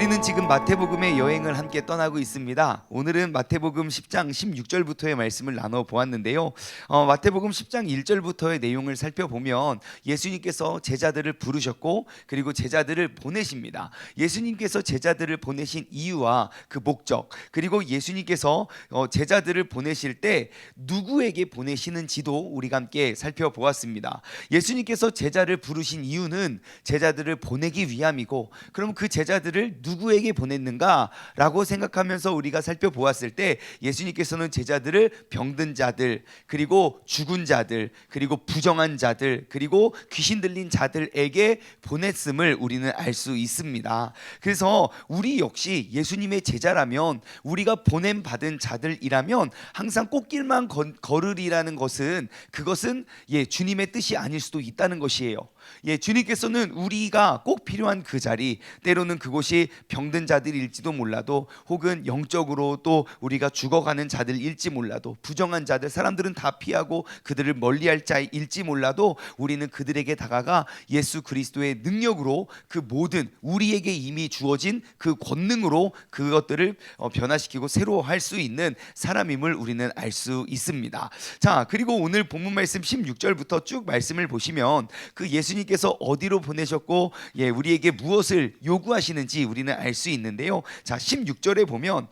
우리는 지금 마태복음의 여행을 함께 떠나고 있습니다. 오늘은 마태복음 10장 16절부터의 말씀을 나눠 보았는데요. 마태복음 10장 1절부터의 내용을 살펴보면 예수님께서 제자들을 부르셨고 그리고 제자들을 보내십니다. 예수님께서 제자들을 보내신 이유와 그 목적, 그리고 예수님께서 제자들을 보내실 때 누구에게 보내시는지도 우리가 함께 살펴보았습니다. 예수님께서 제자를 부르신 이유는 제자들을 보내기 위함이고, 그럼 그 제자들을 누구에게 보냈는가라고 생각하면서 우리가 살펴보았을 때 예수님께서는 제자들을 병든 자들, 그리고 죽은 자들, 그리고 부정한 자들, 그리고 귀신 들린 자들에게 보냈음을 우리는 알 수 있습니다. 그래서 우리 역시 예수님의 제자라면, 우리가 보냄 받은 자들이라면 항상 꽃길만 걸으리라는 것은, 그것은 주님의 뜻이 아닐 수도 있다는 것이에요. 주님께서는 우리가 꼭 필요한 그 자리, 때로는 그곳이 병든 자들일지도 몰라도, 혹은 영적으로 또 우리가 죽어가는 자들일지 몰라도, 부정한 자들, 사람들은 다 피하고 그들을 멀리할 자일지 몰라도 우리는 그들에게 다가가 예수 그리스도의 능력으로 그 모든 우리에게 이미 주어진 그 권능으로 그것들을 변화시키고 새로 할 수 있는 사람임을 우리는 알 수 있습니다. 자, 그리고 오늘 본문 말씀 16절부터 쭉 말씀을 보시면 그 예수님께서 어디로 보내셨고 우리에게 무엇을 요구하시는지 우리는 알 수 있는데요. 자, 16절에 보면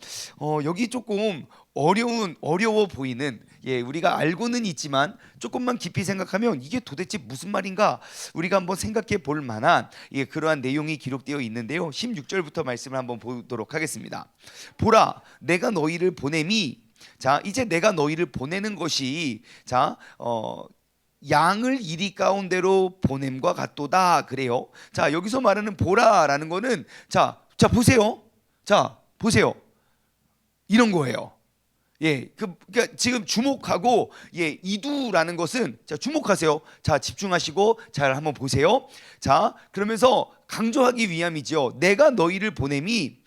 여기 조금 어려워 보이는, 우리가 알고는 있지만 조금만 깊이 생각하면 이게 도대체 무슨 말인가 우리가 한번 생각해 볼 만한 그러한 내용이 기록되어 있는데요. 16절부터 말씀을 한번 보도록 하겠습니다. 보라, 내가 너희를 보냄이. 자, 이제 내가 너희를 보내는 것이 양을 이리 가운데로 보냄과 같도다 그래요. 자, 여기서 말하는 보라라는 거는 자 보세요. 자, 보세요. 이런 거예요. 그러니까 지금 주목하고, 이두라는 것은, 자, 주목하세요. 자, 집중하시고 잘 한번 보세요. 자, 그러면서 강조하기 위함이죠. 내가 너희를 보냄이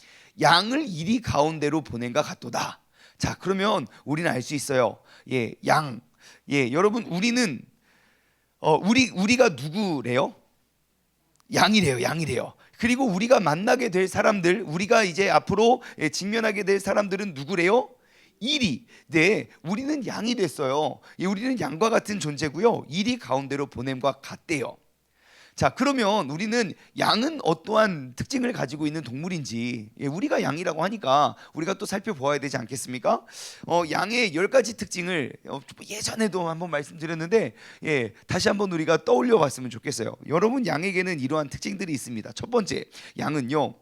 양을 이리 가운데로 보냄과 같도다. 자, 그러면 우리는 알 수 있어요. 양. 여러분, 우리는 우리가 누구래요? 양이래요. 그리고 우리가 만나게 될 사람들, 우리가 이제 앞으로 직면하게 될 사람들은 누구래요? 일이. 네, 우리는 양이 됐어요. 우리는 양과 같은 존재고요. 일이 가운데로 보냄과 같대요. 자, 그러면 우리는 양은 어떠한 특징을 가지고 있는 동물인지, 우리가 양이라고 하니까 우리가 또 살펴보아야 되지 않겠습니까? 양의 10가지 특징을 예전에도 한번 말씀드렸는데, 다시 한번 우리가 떠올려 봤으면 좋겠어요. 여러분, 양에게는 이러한 특징들이 있습니다. 첫 번째, 양은요,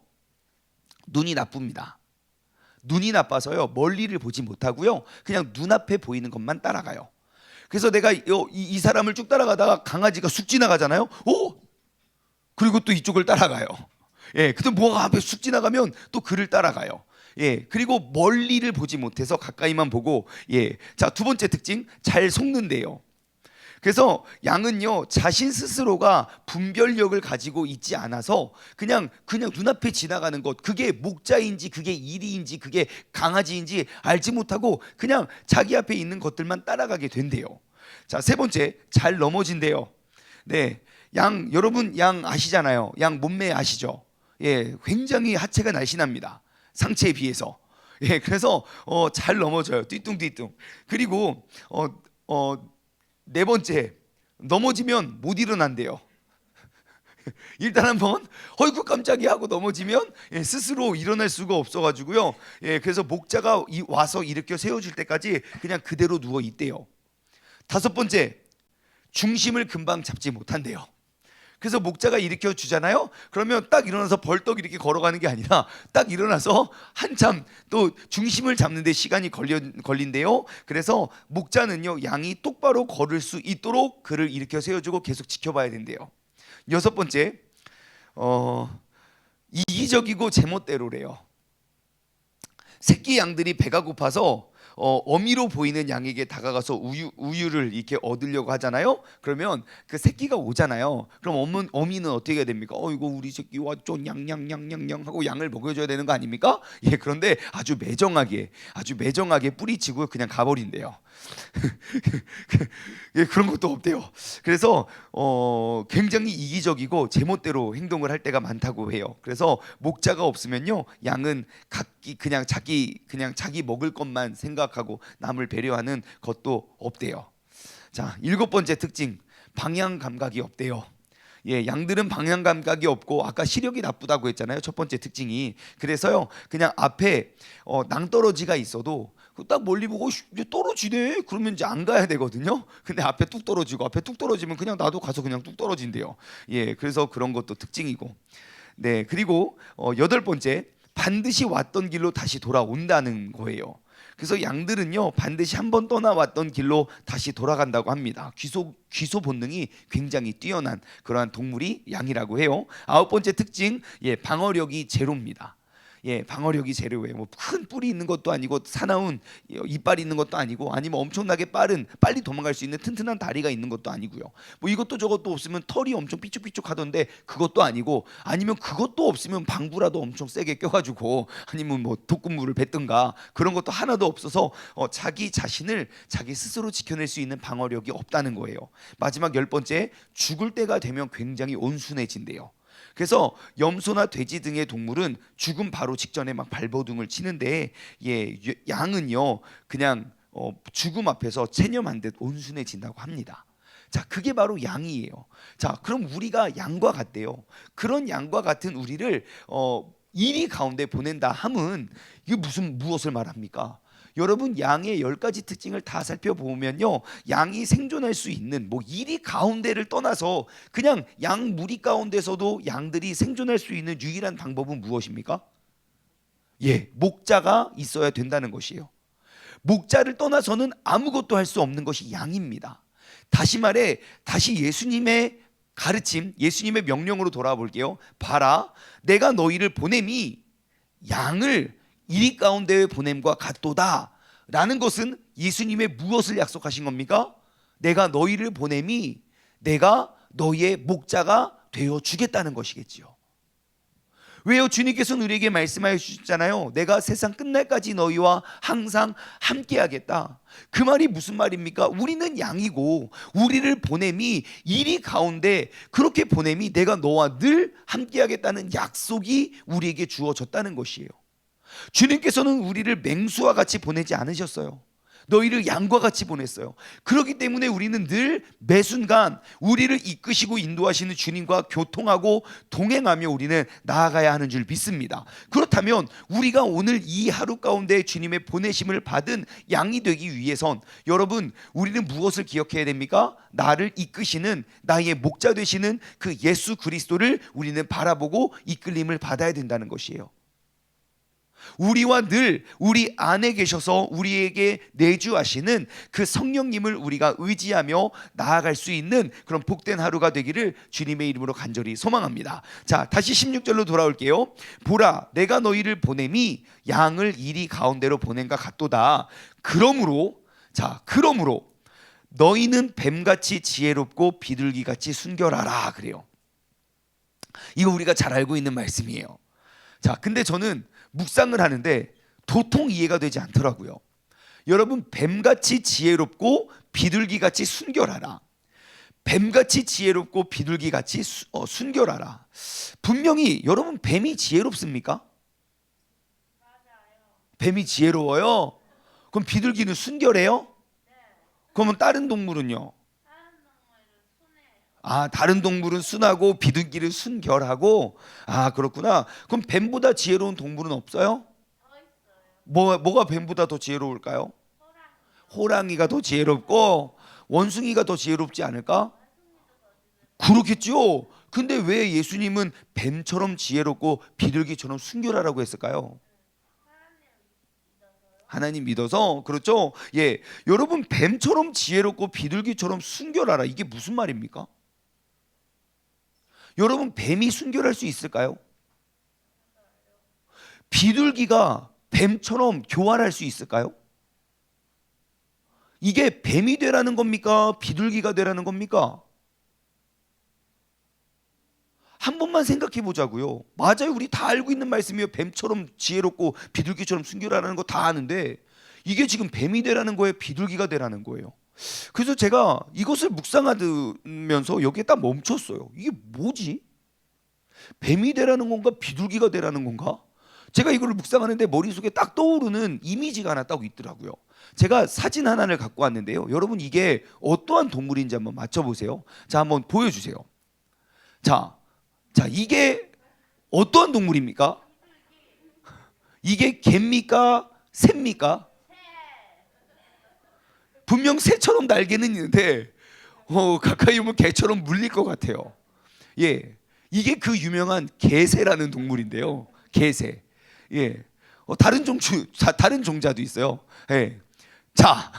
눈이 나쁩니다. 눈이 나빠서요, 멀리를 보지 못하고요, 그냥 눈앞에 보이는 것만 따라가요. 그래서 내가 이 사람을 쭉 따라가다가 강아지가 쑥 지나가잖아요. 그리고 또 이쪽을 따라가요. 그때 뭐가 앞에 쑥 지나가면 또 그를 따라가요. 그리고 멀리를 보지 못해서 가까이만 보고. 자, 두 번째 특징, 잘 속는데요. 그래서 양은요, 자신 스스로가 분별력을 가지고 있지 않아서 그냥 눈앞에 지나가는 것, 그게 목자인지 그게 이리인지 그게 강아지인지 알지 못하고 그냥 자기 앞에 있는 것들만 따라가게 된대요. 자, 세 번째, 잘 넘어진대요. 네, 여러분 양 아시잖아요. 양 몸매 아시죠? 굉장히 하체가 날씬합니다. 상체에 비해서. 그래서 잘 넘어져요. 띠뚱띠뚱. 그리고 네 번째, 넘어지면 못 일어난대요. 일단 한번 어이구 깜짝이야 하고 넘어지면 스스로 일어날 수가 없어가지고요. 그래서 목자가 와서 일으켜 세워줄 때까지 그냥 그대로 누워 있대요. 다섯 번째, 중심을 금방 잡지 못한대요. 그래서 목자가 일으켜 주잖아요. 그러면 딱 일어나서 벌떡 이렇게 걸어가는 게 아니라 딱 일어나서 한참 또 중심을 잡는 데 시간이 걸린대요. 그래서 목자는요, 양이 똑바로 걸을 수 있도록 그를 일으켜 세워주고 계속 지켜봐야 된대요. 여섯 번째, 이기적이고 제멋대로래요. 새끼 양들이 배가 고파서 어미로 보이는 양에게 다가가서 우유를 이렇게 얻으려고 하잖아요. 그러면 그 새끼가 오잖아요. 그럼 어미는 어떻게 해야 됩니까? 이거 우리 새끼 왔죠, 냥냥냥냥냥 하고 양을 먹여줘야 되는 거 아닙니까? 예, 그런데 아주 매정하게 뿌리치고 그냥 가버린대요. 예, 그런 것도 없대요. 그래서 굉장히 이기적이고 제멋대로 행동을 할 때가 많다고 해요. 그래서 목자가 없으면요, 양은 각기 그냥 자기 먹을 것만 생각하고 남을 배려하는 것도 없대요. 자, 7번째 특징, 방향 감각이 없대요. 예, 양들은 방향 감각이 없고 아까 시력이 나쁘다고 했잖아요. 첫 번째 특징이. 그래서요, 그냥 앞에 낭떠러지가 있어도 딱 멀리 보고 이제 떨어지네. 그러면 이제 안 가야 되거든요. 근데 앞에 뚝 떨어지면 그냥 나도 가서 그냥 뚝 떨어진대요. 예, 그래서 그런 것도 특징이고. 네, 그리고 8번째, 반드시 왔던 길로 다시 돌아온다는 거예요. 그래서 양들은요, 반드시 한번 떠나왔던 길로 다시 돌아간다고 합니다. 귀소 본능이 굉장히 뛰어난 그러한 동물이 양이라고 해요. 9번째 특징, 예, 방어력이 제로입니다. 예, 방어력이 제로예요. 뭐 큰 뿔이 있는 것도 아니고 사나운 이빨이 있는 것도 아니고, 아니면 엄청나게 빨리 도망갈 수 있는 튼튼한 다리가 있는 것도 아니고요. 뭐 이것도 저것도 없으면 털이 엄청 삐죽삐죽하던데 그것도 아니고, 아니면 그것도 없으면 방구라도 엄청 세게 껴가지고, 아니면 뭐 독극물을 뱉든가 그런 것도 하나도 없어서 자기 자신을 자기 스스로 지켜낼 수 있는 방어력이 없다는 거예요. 마지막 10번째, 죽을 때가 되면 굉장히 온순해진대요. 그래서 염소나 돼지 등의 동물은 죽음 바로 직전에 막 발버둥을 치는데, 예, 양은요 그냥 죽음 앞에서 체념한 듯 온순해진다고 합니다. 자, 그게 바로 양이에요. 자, 그럼 우리가 양과 같대요. 그런 양과 같은 우리를 이리 가운데 보낸다 함은 이게 무엇을 말합니까? 여러분, 양의 10가지 특징을 다 살펴보면요, 양이 생존할 수 있는 이리 가운데를 떠나서 그냥 양 무리 가운데서도 양들이 생존할 수 있는 유일한 방법은 무엇입니까? 예, 목자가 있어야 된다는 것이에요. 목자를 떠나서는 아무것도 할 수 없는 것이 양입니다. 다시 예수님의 가르침, 예수님의 명령으로 돌아와 볼게요. 봐라, 내가 너희를 보냄이 양을 이리 가운데에 보냄과 같도다 라는 것은 예수님의 무엇을 약속하신 겁니까? 내가 너희를 보냄이 내가 너희의 목자가 되어 주겠다는 것이겠지요. 왜요? 주님께서는 우리에게 말씀하여 주셨잖아요. 내가 세상 끝날까지 너희와 항상 함께 하겠다. 그 말이 무슨 말입니까? 우리는 양이고 우리를 보냄이 이리 가운데 그렇게 보냄이 내가 너와 늘 함께 하겠다는 약속이 우리에게 주어졌다는 것이에요. 주님께서는 우리를 맹수와 같이 보내지 않으셨어요. 너희를 양과 같이 보냈어요. 그렇기 때문에 우리는 늘 매순간 우리를 이끄시고 인도하시는 주님과 교통하고 동행하며 우리는 나아가야 하는 줄 믿습니다. 그렇다면 우리가 오늘 이 하루 가운데 주님의 보내심을 받은 양이 되기 위해선, 여러분, 우리는 무엇을 기억해야 됩니까? 나를 이끄시는 나의 목자 되시는 그 예수 그리스도를 우리는 바라보고 이끌림을 받아야 된다는 것이에요. 우리와 늘 우리 안에 계셔서 우리에게 내주하시는 그 성령님을 우리가 의지하며 나아갈 수 있는 그런 복된 하루가 되기를 주님의 이름으로 간절히 소망합니다. 자, 다시 16절로 돌아올게요. 보라, 내가 너희를 보냄이 양을 이리 가운데로 보낸과 같도다. 그러므로 너희는 뱀같이 지혜롭고 비둘기같이 순결하라 그래요. 이거 우리가 잘 알고 있는 말씀이에요. 자, 근데 저는 묵상을 하는데 도통 이해가 되지 않더라고요. 여러분, 뱀같이 지혜롭고 비둘기같이 순결하라. 뱀같이 지혜롭고 비둘기같이 순결하라. 분명히 여러분, 뱀이 지혜롭습니까? 뱀이 지혜로워요? 그럼 비둘기는 순결해요? 그러면 다른 동물은요? 다른 동물은 순하고 비둘기는 순결하고. 그렇구나. 그럼 뱀보다 지혜로운 동물은 없어요? 뭐가 뱀보다 더 지혜로울까요? 호랑이가 더 지혜롭고 원숭이가 더 지혜롭지 않을까? 그렇겠죠. 근데 왜 예수님은 뱀처럼 지혜롭고 비둘기처럼 순결하라고 했을까요? 하나님 믿어서. 그렇죠? 예, 여러분, 뱀처럼 지혜롭고 비둘기처럼 순결하라, 이게 무슨 말입니까? 여러분, 뱀이 순결할 수 있을까요? 비둘기가 뱀처럼 교활할 수 있을까요? 이게 뱀이 되라는 겁니까? 비둘기가 되라는 겁니까? 한 번만 생각해 보자고요. 맞아요. 우리 다 알고 있는 말씀이에요. 뱀처럼 지혜롭고 비둘기처럼 순결하라는 거 다 아는데 이게 지금 뱀이 되라는 거예요? 비둘기가 되라는 거예요? 그래서 제가 이것을 묵상하면서 여기에 딱 멈췄어요. 이게 뭐지? 뱀이 되라는 건가? 비둘기가 되라는 건가? 제가 이거를 묵상하는데 머릿속에 딱 떠오르는 이미지가 하나 딱 있더라고요. 제가 사진 하나를 갖고 왔는데요. 여러분 이게 어떠한 동물인지 한번 맞춰보세요. 자, 한번 보여주세요. 자, 이게 어떠한 동물입니까? 이게 개입니까? 새입니까? 분명 새처럼 날개는 있는데 가까이 오면 개처럼 물릴 것 같아요. 예, 이게 그 유명한 개새라는 동물인데요. 개새. 예, 다른 종자도 있어요. 예, 자,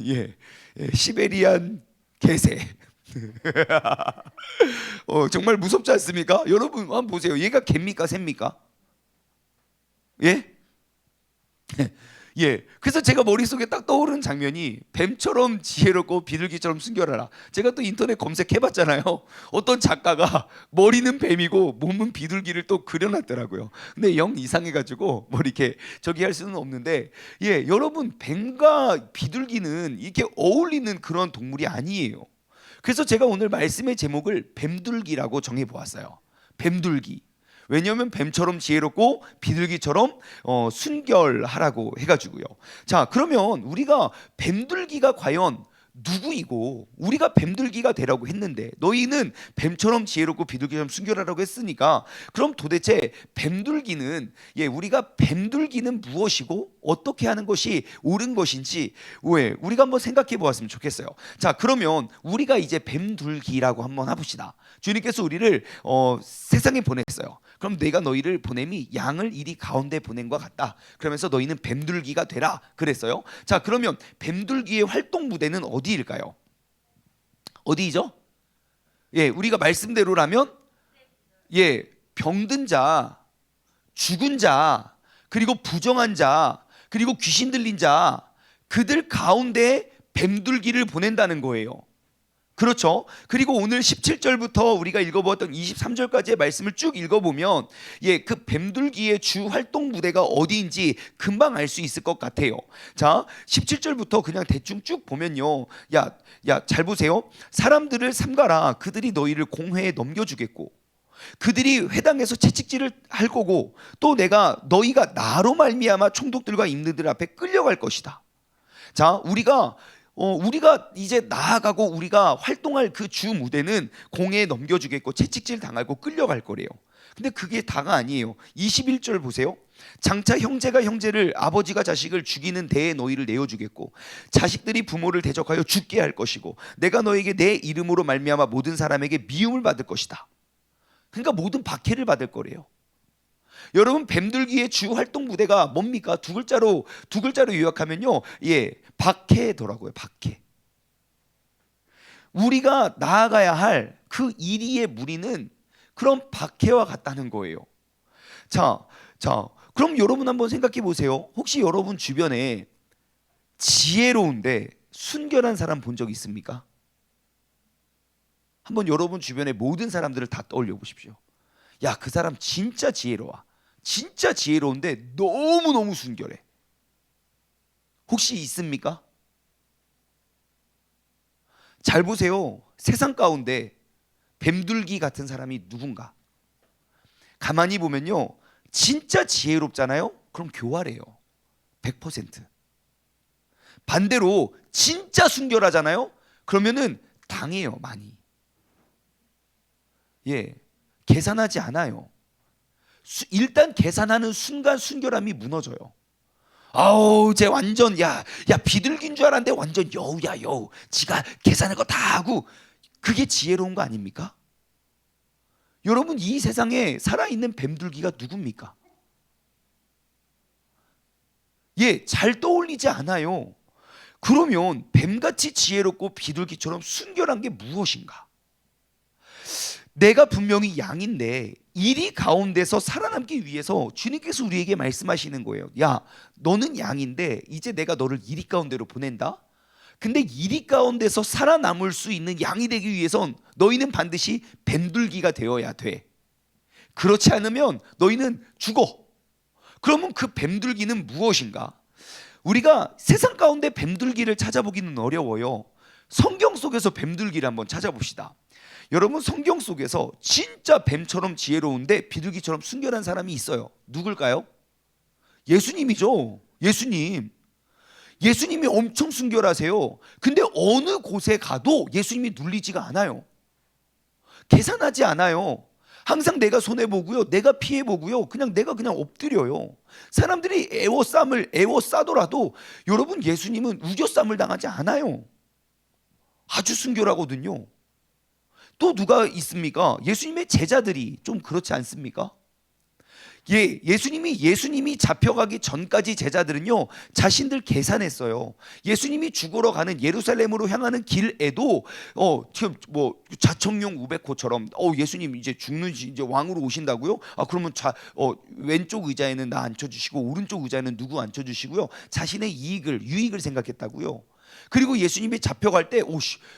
예, 시베리안 개새. 정말 무섭지 않습니까? 여러분 한번 보세요. 얘가 개입니까? 새입니까? 예? 예. 그래서 제가 머릿속에 딱 떠오르는 장면이 뱀처럼 지혜롭고 비둘기처럼 순결하라. 제가 또 인터넷 검색해봤잖아요. 어떤 작가가 머리는 뱀이고 몸은 비둘기를 또 그려놨더라고요. 근데 영 이상해가지고 뭐 이렇게 저기 할 수는 없는데, 예, 여러분 뱀과 비둘기는 이렇게 어울리는 그런 동물이 아니에요. 그래서 제가 오늘 말씀의 제목을 뱀둘기라고 정해보았어요. 뱀둘기. 왜냐하면 뱀처럼 지혜롭고 비둘기처럼 순결하라고 해가지고요. 자, 그러면 우리가 뱀둘기가 과연 누구이고 우리가 뱀둘기가 되라고 했는데 너희는 뱀처럼 지혜롭고 비둘기처럼 순결하라고 했으니까 그럼 도대체 뱀둘기는 우리가 뱀둘기는 무엇이고 어떻게 하는 것이 옳은 것인지 우리가 한번 생각해 보았으면 좋겠어요. 자, 그러면 우리가 이제 뱀둘기라고 한번 해봅시다. 주님께서 우리를 세상에 보냈어요. 그럼 내가 너희를 보냄이 양을 이리 가운데 보낸 것 같다. 그러면서 너희는 뱀둘기가 되라 그랬어요. 자, 그러면 뱀둘기의 활동 무대는 어디일까요? 어디죠? 예, 우리가 말씀대로라면 병든 자, 죽은 자, 그리고 부정한 자, 그리고 귀신 들린 자, 그들 가운데 뱀둘기를 보낸다는 거예요. 그렇죠. 그리고 오늘 17절부터 우리가 읽어보았던 23절까지의 말씀을 쭉 읽어보면 그 뱀둘기의 주 활동 무대가 어디인지 금방 알 수 있을 것 같아요. 자, 17절부터 그냥 대충 쭉 보면요, 잘 보세요. 사람들을 삼가라. 그들이 너희를 공회에 넘겨주겠고 그들이 회당에서 채찍질을 할 거고 또 너희가 나로 말미암아 총독들과 임금들 앞에 끌려갈 것이다. 자, 우리가 이제 나아가고 우리가 활동할 그 주 무대는 공회에 넘겨주겠고 채찍질 당하고 끌려갈 거래요. 근데 그게 다가 아니에요. 21절 보세요. 장차 형제가 형제를, 아버지가 자식을 죽이는 대에 너희를 내어주겠고 자식들이 부모를 대적하여 죽게 할 것이고 내가 너에게 내 이름으로 말미암아 모든 사람에게 미움을 받을 것이다. 그러니까 모든 박해를 받을 거래요. 여러분, 뱀둘기의 주 활동 무대가 뭡니까? 두 글자로 요약하면요, 박해더라고요. 박해. 우리가 나아가야 할 그 이리의 무리는 그런 박해와 같다는 거예요. 자, 그럼 여러분 한번 생각해 보세요. 혹시 여러분 주변에 지혜로운데 순결한 사람 본 적 있습니까? 한번 여러분 주변의 모든 사람들을 다 떠올려 보십시오. 야, 그 사람 진짜 지혜로워. 진짜 지혜로운데 너무너무 순결해. 혹시 있습니까? 잘 보세요. 세상 가운데 뱀둘기 같은 사람이 누군가? 가만히 보면요, 진짜 지혜롭잖아요? 그럼 교활해요. 100%. 반대로 진짜 순결하잖아요? 그러면은 당해요, 많이. 계산하지 않아요. 일단 계산하는 순간 순결함이 무너져요. 아우, 쟤 완전 비둘기인 줄 알았는데 완전 여우야, 여우. 지가 계산할 거 다 하고. 그게 지혜로운 거 아닙니까? 여러분, 이 세상에 살아있는 뱀둘기가 누굽니까? 잘 떠올리지 않아요. 그러면 뱀같이 지혜롭고 비둘기처럼 순결한 게 무엇인가? 내가 분명히 양인데 이리 가운데서 살아남기 위해서 주님께서 우리에게 말씀하시는 거예요. 야, 너는 양인데 이제 내가 너를 이리 가운데로 보낸다. 근데 이리 가운데서 살아남을 수 있는 양이 되기 위해선 너희는 반드시 뱀들기가 되어야 돼. 그렇지 않으면 너희는 죽어. 그러면 그 뱀들기는 무엇인가? 우리가 세상 가운데 뱀들기를 찾아보기는 어려워요. 성경 속에서 뱀들기를 한번 찾아봅시다. 여러분, 성경 속에서 진짜 뱀처럼 지혜로운데 비둘기처럼 순결한 사람이 있어요. 누굴까요? 예수님이죠. 예수님이 엄청 순결하세요. 근데 어느 곳에 가도 예수님이 눌리지가 않아요. 계산하지 않아요. 항상 내가 손해보고요, 내가 피해보고요, 내가 그냥 엎드려요. 사람들이 애워싸더라도 여러분, 예수님은 우겨쌈을 당하지 않아요. 아주 순결하거든요. 또 누가 있습니까? 예수님의 제자들이 좀 그렇지 않습니까? 예수님이 잡혀가기 전까지 제자들은요, 자신들 계산했어요. 예수님이 죽으러 가는 예루살렘으로 향하는 길에도 지금 뭐 자청용 우베코처럼 예수님 이제 이제 왕으로 오신다고요? 그러면 왼쪽 의자에는 나 앉혀주시고 오른쪽 의자에는 누구 앉혀주시고요. 자신의 유익을 생각했다고요. 그리고 예수님이 잡혀갈 때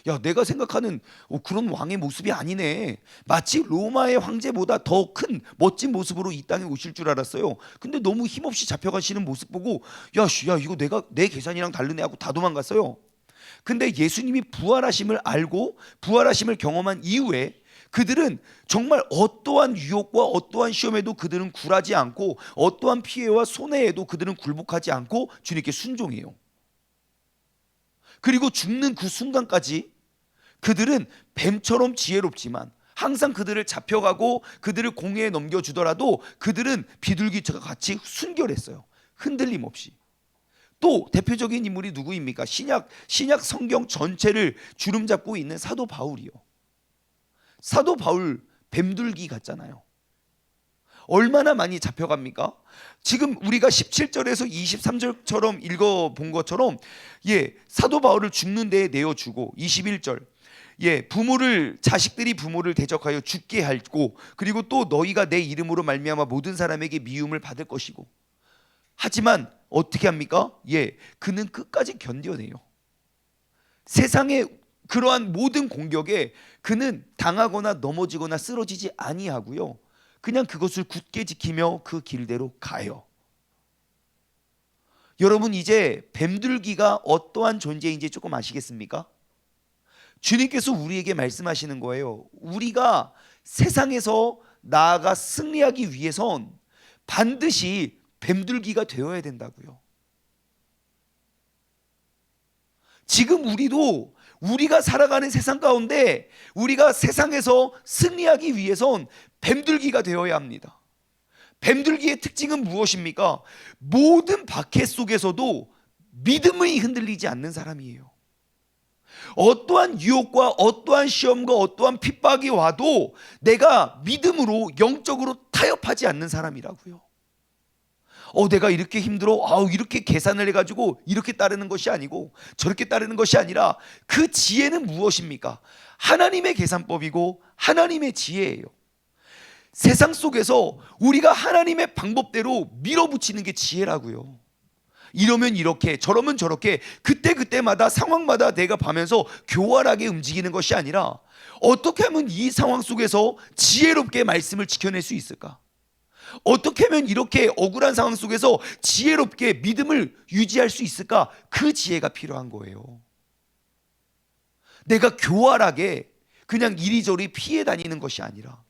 야, 내가 생각하는 그런 왕의 모습이 아니네. 마치 로마의 황제보다 더 큰 멋진 모습으로 이 땅에 오실 줄 알았어요. 근데 너무 힘없이 잡혀가시는 모습 보고 야 이거 내 계산이랑 다르네 하고 다 도망갔어요. 근데 예수님이 부활하심을 알고 부활하심을 경험한 이후에 그들은 정말 어떠한 유혹과 어떠한 시험에도 그들은 굴하지 않고 어떠한 피해와 손해에도 그들은 굴복하지 않고 주님께 순종해요. 그리고 죽는 그 순간까지 그들은 뱀처럼 지혜롭지만 항상 그들을 잡혀가고 그들을 공회에 넘겨주더라도 그들은 비둘기와 같이 순결했어요. 흔들림 없이. 또 대표적인 인물이 누구입니까? 신약 성경 전체를 주름잡고 있는 사도 바울이요. 사도 바울 뱀들기 같잖아요. 얼마나 많이 잡혀갑니까? 지금 우리가 17절에서 23절처럼 읽어본 것처럼 사도 바울을 죽는 데에 내어주고 21절 자식들이 부모를 대적하여 죽게 하고 그리고 또 너희가 내 이름으로 말미암아 모든 사람에게 미움을 받을 것이고 하지만 어떻게 합니까? 그는 끝까지 견뎌내요. 세상의 그러한 모든 공격에 그는 당하거나 넘어지거나 쓰러지지 아니하고요. 그냥 그것을 굳게 지키며 그 길대로 가요. 여러분, 이제 뱀들기가 어떠한 존재인지 조금 아시겠습니까? 주님께서 우리에게 말씀하시는 거예요. 우리가 세상에서 나아가 승리하기 위해선 반드시 뱀들기가 되어야 된다고요. 지금 우리가 살아가는 세상 가운데 우리가 세상에서 승리하기 위해선 뱀들기가 되어야 합니다. 뱀들기의 특징은 무엇입니까? 모든 박해 속에서도 믿음이 흔들리지 않는 사람이에요. 어떠한 유혹과 어떠한 시험과 어떠한 핍박이 와도 내가 믿음으로 영적으로 타협하지 않는 사람이라고요. 내가 이렇게 힘들어 이렇게 계산을 해가지고 이렇게 따르는 것이 아니고 저렇게 따르는 것이 아니라 그 지혜는 무엇입니까? 하나님의 계산법이고 하나님의 지혜예요. 세상 속에서 우리가 하나님의 방법대로 밀어붙이는 게 지혜라고요. 이러면 이렇게 저러면 저렇게 그때마다 상황마다 내가 봐면서 교활하게 움직이는 것이 아니라 어떻게 하면 이 상황 속에서 지혜롭게 말씀을 지켜낼 수 있을까? 어떻게 하면 이렇게 억울한 상황 속에서 지혜롭게 믿음을 유지할 수 있을까? 그 지혜가 필요한 거예요. 내가 교활하게 그냥 이리저리 피해 다니는 것이 아니라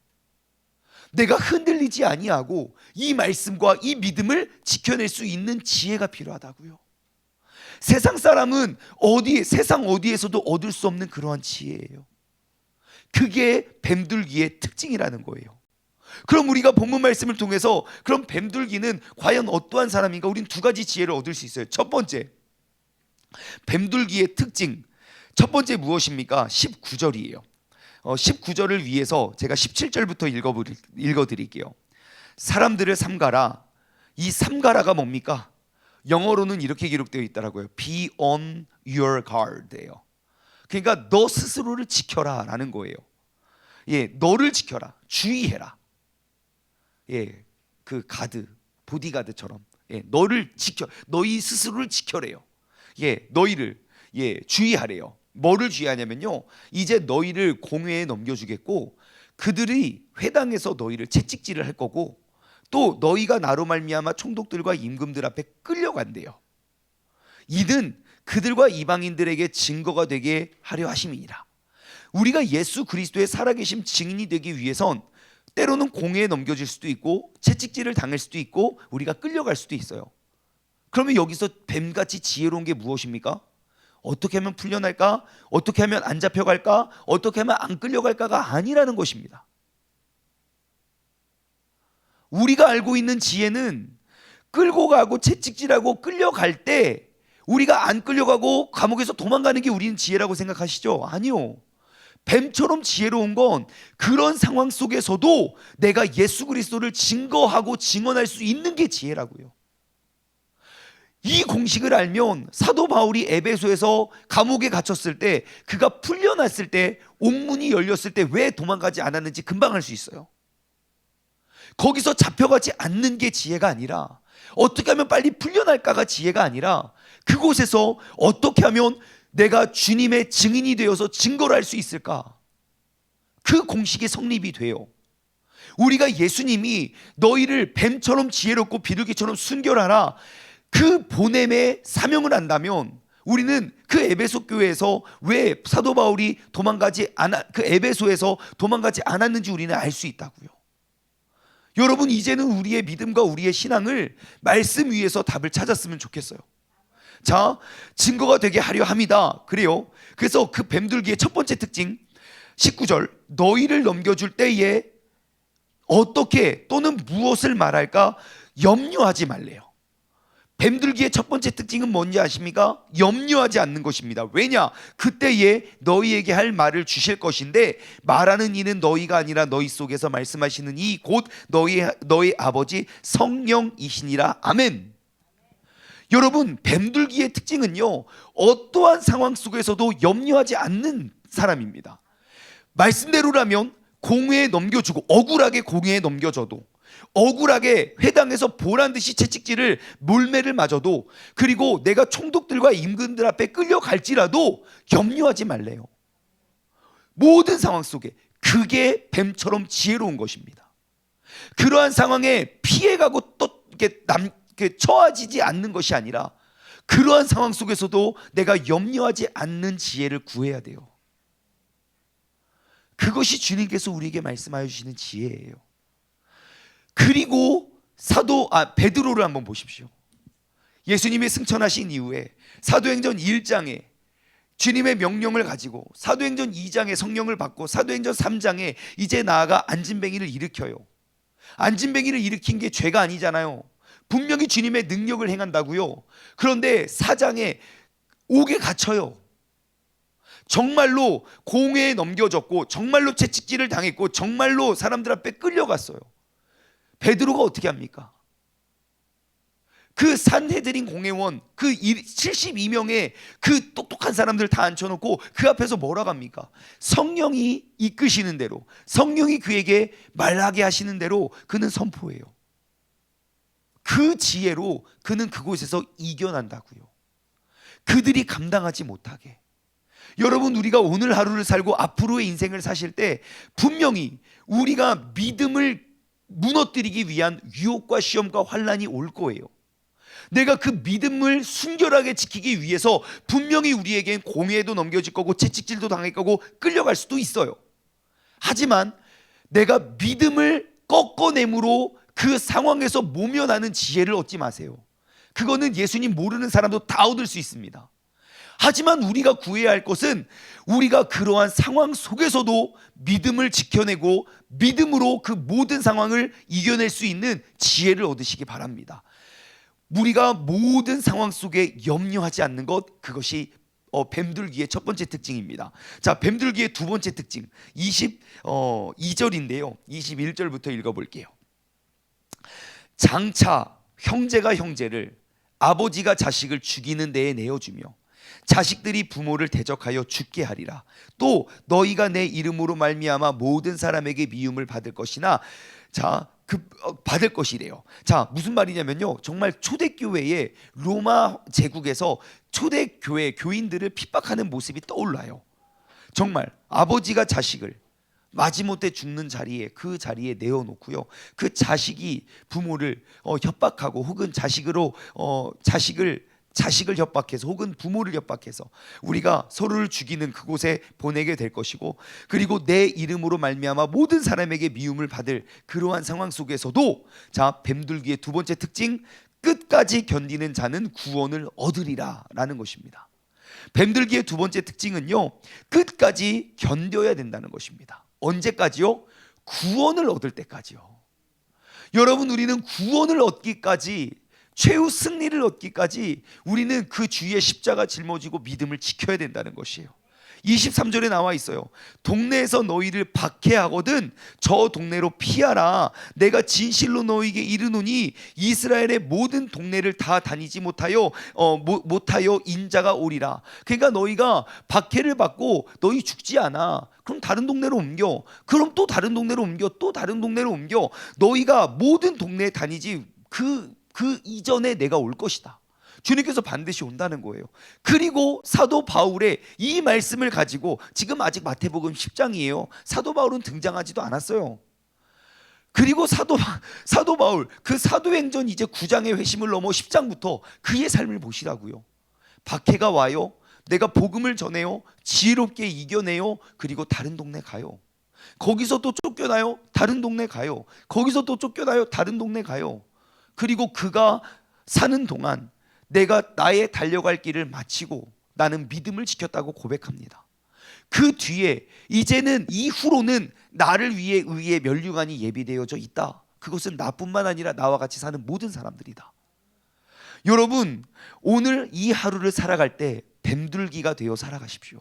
내가 흔들리지 아니하고 이 말씀과 이 믿음을 지켜낼 수 있는 지혜가 필요하다고요. 세상 사람은 세상 어디에서도 얻을 수 없는 그러한 지혜예요. 그게 뱀들기의 특징이라는 거예요. 그럼 우리가 본문 말씀을 통해서 그럼 뱀들기는 과연 어떠한 사람인가? 우린 두 가지 지혜를 얻을 수 있어요. 첫 번째, 뱀들기의 특징. 첫 번째 무엇입니까? 19절이에요. 19절을 위해서 제가 17절부터 읽어드릴게요. 사람들을 삼가라. 이 삼가라가 뭡니까? 영어로는 이렇게 기록되어 있더라고요. Be on your guard예요. 그러니까 너 스스로를 지켜라 라는 거예요. 예, 너를 지켜라. 주의해라. 예, 그 가드, 보디가드처럼 예, 너를 지켜, 너희 스스로를 지켜래요. 예, 너희를 예, 주의하래요. 뭐를 주의하냐면요, 이제 너희를 공회에 넘겨주겠고 그들이 회당에서 너희를 채찍질을 할 거고 또 너희가 나로 말미암아 총독들과 임금들 앞에 끌려간대요. 이는 그들과 이방인들에게 증거가 되게 하려 하심이니라. 우리가 예수 그리스도의 살아계심 증인이 되기 위해선 때로는 공회에 넘겨질 수도 있고 채찍질을 당할 수도 있고 우리가 끌려갈 수도 있어요. 그러면 여기서 뱀같이 지혜로운 게 무엇입니까? 어떻게 하면 풀려날까? 어떻게 하면 안 잡혀갈까? 어떻게 하면 안 끌려갈까가 아니라는 것입니다. 우리가 알고 있는 지혜는 끌고 가고 채찍질하고 끌려갈 때 우리가 안 끌려가고 감옥에서 도망가는 게 우리는 지혜라고 생각하시죠? 아니요. 뱀처럼 지혜로운 건 그런 상황 속에서도 내가 예수 그리스도를 증거하고 증언할 수 있는 게 지혜라고요. 이 공식을 알면 사도 바울이 에베소에서 감옥에 갇혔을 때, 그가 풀려났을 때, 옥문이 열렸을 때 왜 도망가지 않았는지 금방 알 수 있어요. 거기서 잡혀가지 않는 게 지혜가 아니라, 어떻게 하면 빨리 풀려날까가 지혜가 아니라, 그곳에서 어떻게 하면 내가 주님의 증인이 되어서 증거를 할 수 있을까? 그 공식이 성립이 돼요. 우리가 예수님이 너희를 뱀처럼 지혜롭고 비둘기처럼 순결하라, 그 보냄의 사명을 안다면 우리는 그 에베소 교회에서 왜 사도 바울이 그 에베소에서 도망가지 않았는지 우리는 알 수 있다고요. 여러분, 이제는 우리의 믿음과 우리의 신앙을 말씀 위에서 답을 찾았으면 좋겠어요. 자, 증거가 되게 하려 합니다. 그래요. 그래서 그 뱀들기의 첫 번째 특징 19절, 너희를 넘겨줄 때에 어떻게 또는 무엇을 말할까 염려하지 말래요. 뱀들기의 첫 번째 특징은 뭔지 아십니까? 염려하지 않는 것입니다. 왜냐? 그때에 너희에게 할 말을 주실 것인데 말하는 이는 너희가 아니라 너희 속에서 말씀하시는 이 곧 너희 아버지 성령이시니라. 아멘. 여러분, 뱀들기의 특징은요, 어떠한 상황 속에서도 염려하지 않는 사람입니다. 말씀대로라면 공회에 넘겨주고, 억울하게 공회에 넘겨줘도, 억울하게 회당에서 보란듯이 채찍질을 몰매를 맞아도, 그리고 내가 총독들과 임금들 앞에 끌려갈지라도 염려하지 말래요. 모든 상황 속에 그게 뱀처럼 지혜로운 것입니다. 그러한 상황에 피해가고 또 이렇게 처하지지 않는 것이 아니라 그러한 상황 속에서도 내가 염려하지 않는 지혜를 구해야 돼요. 그것이 주님께서 우리에게 말씀하여 주시는 지혜예요. 그리고 베드로를 한번 보십시오. 예수님이 승천하신 이후에 사도행전 1장에 주님의 명령을 가지고, 사도행전 2장에 성령을 받고, 사도행전 3장에 이제 나아가 안진뱅이를 일으켜요. 안진뱅이를 일으킨 게 죄가 아니잖아요. 분명히 주님의 능력을 행한다고요. 그런데 4장에 옥에 갇혀요. 정말로 공회에 넘겨졌고, 정말로 채찍질을 당했고, 정말로 사람들 앞에 끌려갔어요. 베드로가 어떻게 합니까? 그 산헤드린 공회원, 그 72명의 그 똑똑한 사람들 다 앉혀놓고 그 앞에서 뭐라고 합니까? 성령이 이끄시는 대로, 성령이 그에게 말하게 하시는 대로 그는 선포해요. 그 지혜로 그는 그곳에서 이겨난다고요. 그들이 감당하지 못하게. 여러분, 우리가 오늘 하루를 살고 앞으로의 인생을 사실 때 분명히 우리가 믿음을 무너뜨리기 위한 유혹과 시험과 환난이 올 거예요. 내가 그 믿음을 순결하게 지키기 위해서 분명히 우리에겐 공회에도 넘겨질 거고 채찍질도 당할 거고 끌려갈 수도 있어요. 하지만 내가 믿음을 꺾어내므로 그 상황에서 모면하는 지혜를 얻지 마세요. 그거는 예수님 모르는 사람도 다 얻을 수 있습니다. 하지만 우리가 구해야 할 것은 우리가 그러한 상황 속에서도 믿음을 지켜내고 믿음으로 그 모든 상황을 이겨낼 수 있는 지혜를 얻으시기 바랍니다. 우리가 모든 상황 속에 염려하지 않는 것, 그것이 뱀들기의 첫 번째 특징입니다. 자, 뱀들기의 두 번째 특징 22절인데요 21절부터 읽어볼게요. 장차 형제가 형제를, 아버지가 자식을 죽이는 데에 내어주며 자식들이 부모를 대적하여 죽게 하리라. 또 너희가 내 이름으로 말미암아 모든 사람에게 미움을 받을 것이나 받을 것이래요. 자, 무슨 말이냐면요, 정말 초대교회의 로마 제국에서 초대교회 교인들을 핍박하는 모습이 떠올라요. 정말 아버지가 자식을 마지못해 죽는 자리에, 그 자리에 내어놓고요, 그 자식이 부모를 협박하고, 혹은 자식을 협박해서, 혹은 부모를 협박해서 우리가 서로를 죽이는 그곳에 보내게 될 것이고, 그리고 내 이름으로 말미암아 모든 사람에게 미움을 받을 그러한 상황 속에서도, 자, 뱀들기의 두 번째 특징, 끝까지 견디는 자는 구원을 얻으리라 라는 것입니다. 뱀들기의 두 번째 특징은요, 끝까지 견뎌야 된다는 것입니다. 언제까지요? 구원을 얻을 때까지요. 여러분, 우리는 구원을 얻기까지, 최후 승리를 얻기까지 우리는 그 주위에 십자가 짊어지고 믿음을 지켜야 된다는 것이에요. 23절에 나와 있어요. 동네에서 너희를 박해하거든 저 동네로 피하라. 내가 진실로 너희에게 이르노니 이스라엘의 모든 동네를 다 다니지 못하여 인자가 오리라. 그러니까 너희가 박해를 받고 너희 죽지 않아. 그럼 다른 동네로 옮겨. 그럼 또 다른 동네로 옮겨. 또 다른 동네로 옮겨. 너희가 모든 동네에 다니지 그 이전에 내가 올 것이다. 주님께서 반드시 온다는 거예요. 그리고 사도 바울의 이 말씀을 가지고, 지금 아직 마태복음 10장이에요. 사도 바울은 등장하지도 않았어요. 그리고 사도 바울, 그 사도행전 이제 9장의 회심을 넘어 10장부터 그의 삶을 보시라고요. 박해가 와요. 내가 복음을 전해요. 지혜롭게 이겨내요. 그리고 다른 동네 가요. 거기서 또 쫓겨나요. 다른 동네 가요. 거기서 또 쫓겨나요. 다른 동네 가요. 그리고 그가 사는 동안 내가 나의 달려갈 길을 마치고 나는 믿음을 지켰다고 고백합니다. 그 뒤에 이제는 이후로는 나를 위해 의의 면류관이 예비되어져 있다. 그것은 나뿐만 아니라 나와 같이 사는 모든 사람들이다. 여러분, 오늘 이 하루를 살아갈 때 뱀들기가 되어 살아가십시오.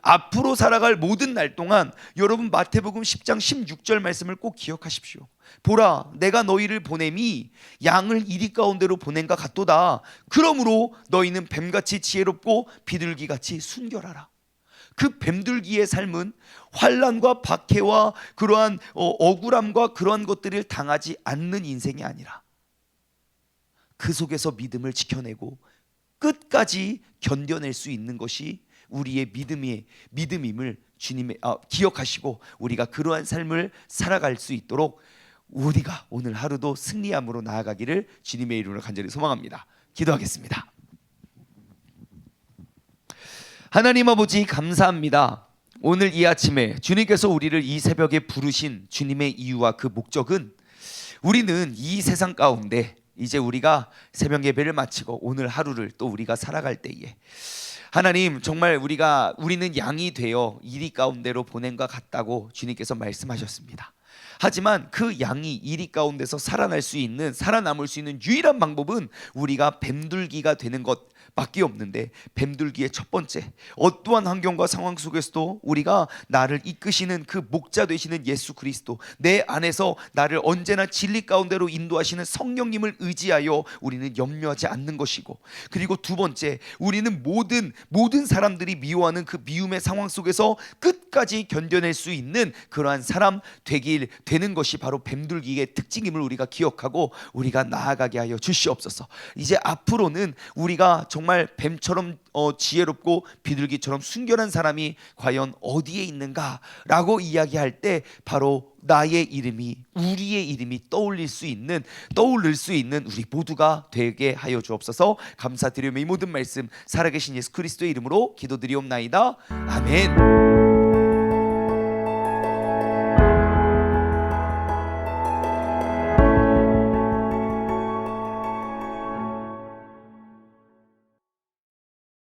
앞으로 살아갈 모든 날 동안 여러분, 마태복음 10장 16절 말씀을 꼭 기억하십시오. 보라, 내가 너희를 보냄이 양을 이리 가운데로 보낸과 같도다. 그러므로 너희는 뱀같이 지혜롭고 비둘기같이 순결하라. 그 뱀들기의 삶은 환난과 박해와 그러한 억울함과 그러한 것들을 당하지 않는 인생이 아니라, 그 속에서 믿음을 지켜내고 끝까지 견뎌낼 수 있는 것이 우리의 믿음임을 주님의 기억하시고, 우리가 그러한 삶을 살아갈 수 있도록 우리가 오늘 하루도 승리함으로 나아가기를 주님의 이름으로 간절히 소망합니다. 기도하겠습니다. 하나님 아버지, 감사합니다. 오늘 이 아침에 주님께서 우리를 이 새벽에 부르신 주님의 이유와 그 목적은, 우리는 이 세상 가운데 이제 우리가 새벽 예배를 마치고 오늘 하루를 또 우리가 살아갈 때에, 하나님, 정말 우리는 양이 되어 이리 가운데로 보냄과 같다고 주님께서 말씀하셨습니다. 하지만 그 양이 이리 가운데서 살아남을 수 있는 유일한 방법은 우리가 뱀들기가 되는 것밖에 없는데, 뱀들기의 첫 번째, 어떠한 환경과 상황 속에서도 우리가 나를 이끄시는 그 목자 되시는 예수 그리스도, 내 안에서 나를 언제나 진리 가운데로 인도하시는 성령님을 의지하여 우리는 염려하지 않는 것이고, 그리고 두 번째, 우리는 모든 사람들이 미워하는 그 미움의 상황 속에서 끝까지 견뎌낼 수 있는 그러한 사람 되는 것이 바로 뱀들기의 특징임을 우리가 기억하고 우리가 나아가게 하여 주시옵소서. 이제 앞으로는 우리가 정말 뱀처럼 지혜롭고 비둘기처럼 순결한 사람이 과연 어디에 있는가라고 이야기할 때, 바로 나의 이름이, 우리의 이름이 떠올릴 수 있는 우리 모두가 되게 하여 주옵소서. 감사드리며 이 모든 말씀 살아계신 예수 그리스도의 이름으로 기도드리옵나이다. 아멘.